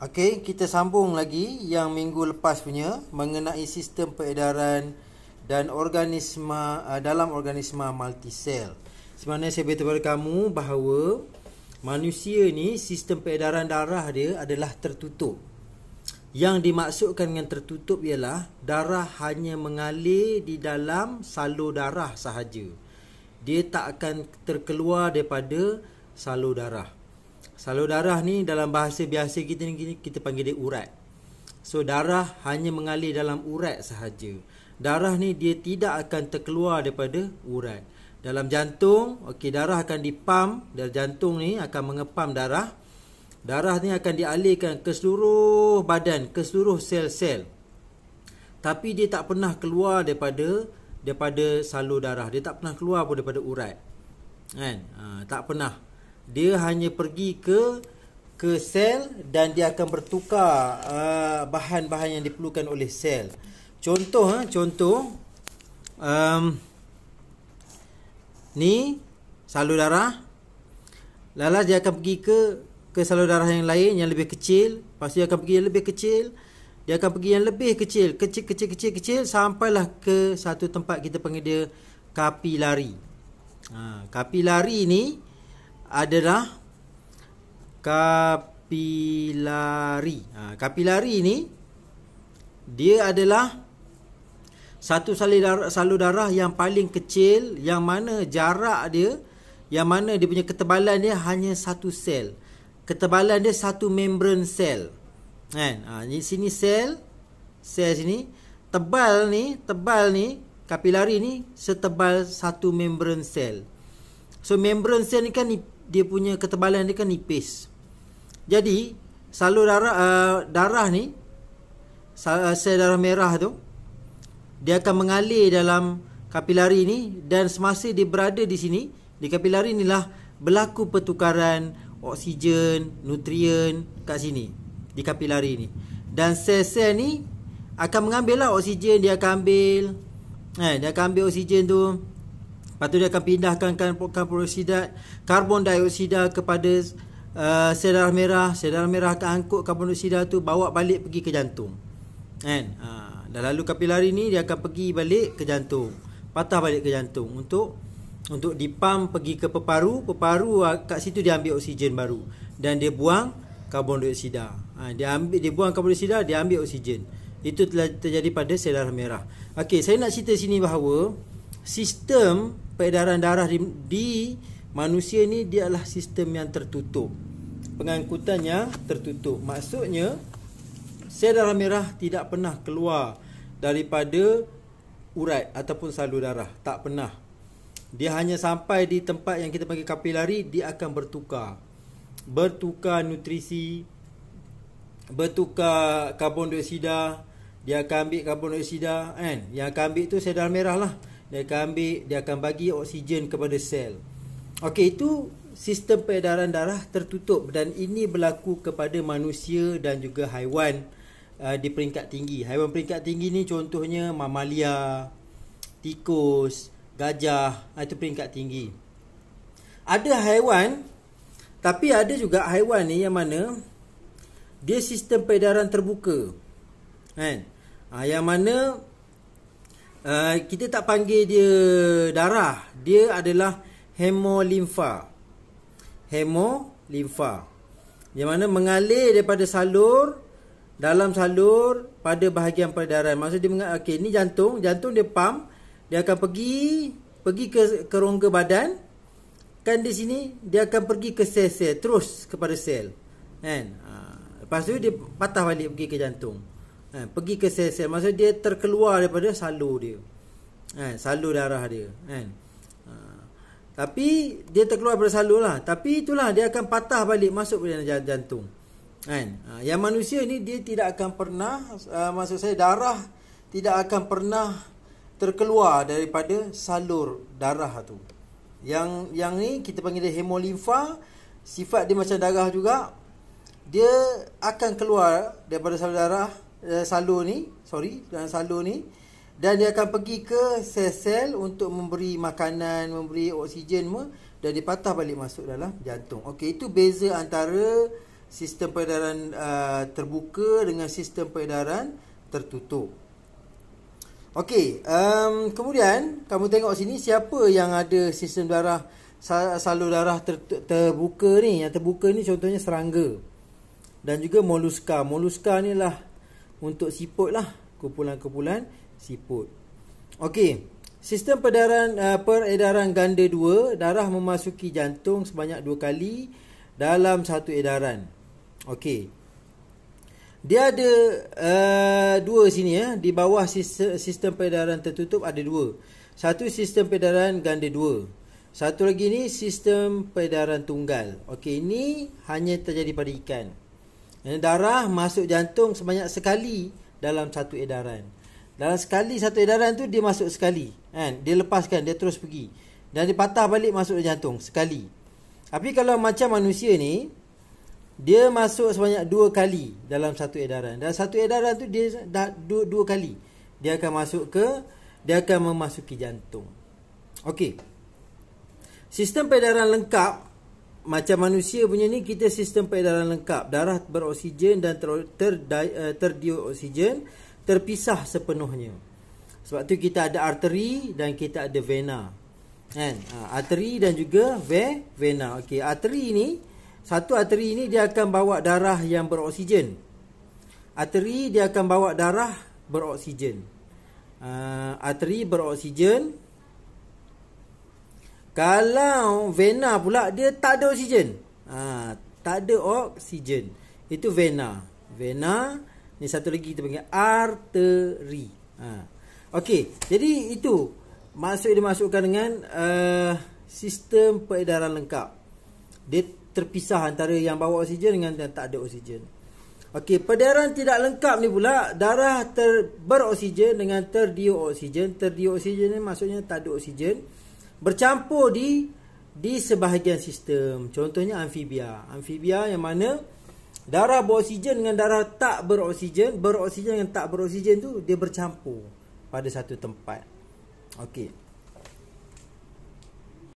Okey, kita sambung lagi yang minggu lepas punya mengenai sistem peredaran dan dalam organisma multisel. Sebenarnya saya beritahu kepada kamu bahawa manusia ni sistem peredaran darah dia adalah tertutup. Yang dimaksudkan dengan tertutup ialah darah hanya mengalir di dalam salur darah sahaja. Dia tak akan terkeluar daripada salur darah. Salur darah ni dalam bahasa biasa kita ni kita panggil dia urat. So darah hanya mengalir dalam urat sahaja. Darah ni dia tidak akan terkeluar daripada urat. Dalam jantung, okey, darah akan dipam, dari jantung ni akan mengepam darah. Darah ni akan dialirkan ke seluruh badan, ke seluruh sel-sel. Tapi dia tak pernah keluar daripada salur darah. Dia tak pernah keluar pun daripada urat. Kan? Tak pernah. Dia hanya pergi ke sel dan dia akan bertukar bahan-bahan yang diperlukan oleh sel. Contoh ni salur darah. Lalas dia akan pergi ke salur darah yang lain yang lebih kecil, lepas tu dia akan pergi yang lebih kecil, dia akan pergi yang lebih kecil sampailah ke satu tempat kita panggil dia kapilari. Kapilari ni adalah kapilari ni dia adalah satu salur darah yang paling kecil, yang mana jarak dia, yang mana dia punya ketebalan dia hanya satu sel. Ketebalan dia satu membran sel. Kan? Di sini sel sini tebal ni kapilari ni setebal satu membran sel. So membran sel ni kan dia punya ketebalan dia kan nipis. Jadi salur darah ni, sel darah merah tu, dia akan mengalir dalam kapilari ni, dan semasa dia berada di sini, di kapilari inilah berlaku pertukaran oksigen, nutrien kat sini, di kapilari ni. Dan sel-sel ni akan mengambil lah oksigen, dia akan ambil oksigen tu. Lepas tu dia akan pindahkan karbon dioksida kepada sel darah merah. Sel darah merah akan angkut karbon dioksida tu, bawa balik pergi ke jantung. Kan? Dan lalu kapilari ni dia akan pergi balik ke jantung, patah balik ke jantung untuk dipam pergi ke peparu. Peparu kat situ dia ambil oksigen baru dan dia buang karbon dioksida. Dia buang karbon dioksida, dia ambil oksigen. Itu telah terjadi pada sel darah merah. Okey, saya nak cerita sini bahawa sistem peredaran darah di manusia ni dia adalah sistem yang tertutup. Pengangkutannya tertutup. Maksudnya sel darah merah tidak pernah keluar daripada urat ataupun salur darah. Tak pernah. Dia hanya sampai di tempat yang kita panggil kapilari, dia akan bertukar nutrisi, bertukar karbon dioksida. Dia akan ambil karbon dioksida, kan? Yang akan ambil tu sel darah merah lah. Dia akan bagi oksigen kepada sel. Okey, itu sistem peredaran darah tertutup, dan ini berlaku kepada manusia dan juga haiwan di peringkat tinggi. Haiwan peringkat tinggi ni contohnya mamalia, tikus, gajah. Itu peringkat tinggi. Ada haiwan, tapi ada juga haiwan ni yang mana dia sistem peredaran terbuka, kan? Yang mana kita tak panggil dia darah, dia adalah hemolimfa. Yang mana mengalir daripada dalam salur pada bahagian peredaran. Maksud dia ni jantung dia pam, dia akan pergi ke rongga badan. Kan di sini dia akan pergi ke sel-sel, terus kepada sel. Kan? Lepas tu dia patah balik pergi ke jantung. Pergi ke sel-sel. Maksud dia terkeluar daripada salur dia. Salur darah dia. Tapi dia terkeluar daripada salur lah. Tapi itulah, dia akan patah balik masuk ke dalam jantung. Yang manusia ni dia tidak akan pernah, maksud saya darah tidak akan pernah terkeluar daripada salur darah tu. Yang ni kita panggil dia hemolimfa. Sifat dia macam darah juga. Dia akan keluar daripada salur ni, dan dia akan pergi ke sel-sel untuk memberi makanan, memberi oksigen, dan dia patah balik masuk dalam jantung. Okey, itu beza antara sistem peredaran terbuka dengan sistem peredaran tertutup. Okey, kemudian kamu tengok sini siapa yang ada sistem darah salur darah terbuka ni. Yang terbuka ni contohnya serangga dan juga moluska. Moluska ni lah untuk siput lah, kumpulan-kumpulan siput. Okey, sistem peredaran ganda 2, darah memasuki jantung sebanyak 2 kali dalam satu edaran. Okey. Dia ada dua sini ya. Di bawah sistem peredaran tertutup ada 2. Satu sistem peredaran ganda 2. Satu lagi ni sistem peredaran tunggal. Okey, ini hanya terjadi pada ikan. Darah masuk jantung sebanyak sekali dalam satu edaran. Dalam sekali satu edaran tu dia masuk sekali, kan? Dia lepaskan, dia terus pergi. Dan dia patah balik masuk ke jantung sekali. Tapi kalau macam manusia ni, dia masuk sebanyak 2 kali dalam satu edaran. Dalam satu edaran tu dia dah 2 kali. Dia akan memasuki jantung. Okey. Sistem peredaran lengkap macam manusia punya ni, kita sistem peredaran lengkap. Darah beroksigen dan terdioksigen terpisah sepenuhnya. Sebab tu kita ada arteri dan kita ada vena. Kan? Arteri dan juga vena. Okey, arteri ni, satu arteri ni dia akan bawa darah yang beroksigen. Arteri dia akan bawa darah beroksigen. Arteri beroksigen. Kalau vena pula dia tak ada oksigen. Tak ada oksigen. Itu vena. Vena ni satu lagi kita panggil arteri. Okey, jadi itu dimasukkan dengan sistem peredaran lengkap. Dia terpisah antara yang bawa oksigen dengan yang tak ada oksigen. Okey, peredaran tidak lengkap ni pula, darah beroksigen dengan terdioksigen. Terdioksigen ni maksudnya tak ada oksigen, bercampur di sebahagian sistem. Contohnya amfibia. Amfibia yang mana darah beroksigen dengan darah tak beroksigen, beroksigen dengan tak beroksigen tu dia bercampur pada satu tempat. Okey.